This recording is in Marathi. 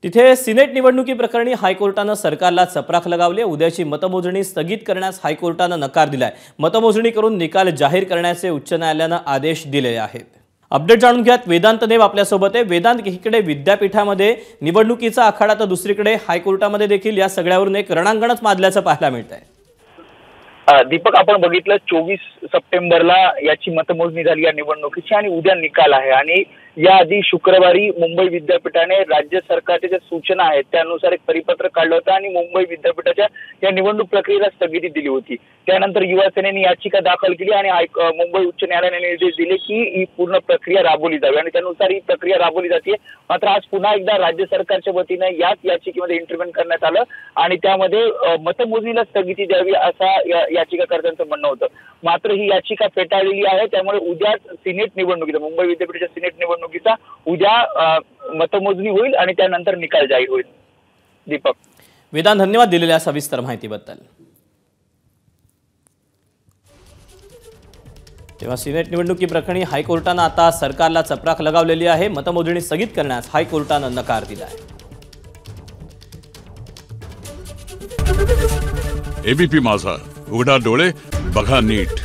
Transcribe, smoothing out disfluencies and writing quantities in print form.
तिथे सिनेट निवडणुकी प्रकरणी हायकोर्टानं सरकारला चपराक लगावली। उद्याची मतमोजणी स्थगित करण्यास हायकोर्टानं नकार दिलाय। मतमोजणी करून निकाल जाहीर करण्याचे उच्च न्यायालयानं आदेश दिले आहेत। अपडेट जाणून घ्यात वेदांत देव आपल्यासोबत आहे। वेदांत, एकीकडे विद्यापीठामध्ये निवडणुकीचा आखाडा तर दुसरीकडे हायकोर्टामध्ये देखील या सगळ्यावरून एक रणांगणच माजल्याचं पाहायला मिळतंय। दीपक, आपण बघितलं 24 सप्टेंबरला याची मतमोजणी झाली या निवडणुकीची आणि उद्या निकाल आहे। आणि याआधी शुक्रवारी मुंबई विद्यापीठाने राज्य सरकारच्या ज्या सूचना आहेत त्यानुसार एक परिपत्रक काढलं होतं आणि मुंबई विद्यापीठाच्या या निवडणूक प्रक्रियेला स्थगिती दिली होती। त्यानंतर युवा सेनेने याचिका दाखल केली आणि मुंबई उच्च न्यायालयाने निर्देश दिले की ही पूर्ण प्रक्रिया राबवली जावी आणि त्यानुसार ही प्रक्रिया राबवली जाते। मात्र आज पुन्हा एकदा राज्य सरकारच्या वतीने याच याचिकेमध्ये इंटरव्हेन करण्यात आलं आणि त्यामध्ये मतमोजणीला स्थगिती द्यावी असा याचिकाकर्त्यांचं म्हणणं होतं। मात्र ही याचिका फेटाळलेली आहे। त्यामुळे उद्या सिनेट निवडणुकीचा, मुंबई विद्यापीठाच्या सिनेट निवडणुकीचा उद्या मतमोजणी होईल आणि त्यानंतर निकाल जाहीर होईल। दीपक, वेदांत, धन्यवाद दिलेल्या सविस्तर माहितीबद्दल। तेव्हा सिनेट निवडणुकी प्रकरणी हायकोर्टानं आता सरकारला चपराक लगावलेली आहे। मतमोजणी स्थगित करण्यास हायकोर्टानं नकार दिला आहे। एबीपी माझा, उघडा डोळे बघा नीट।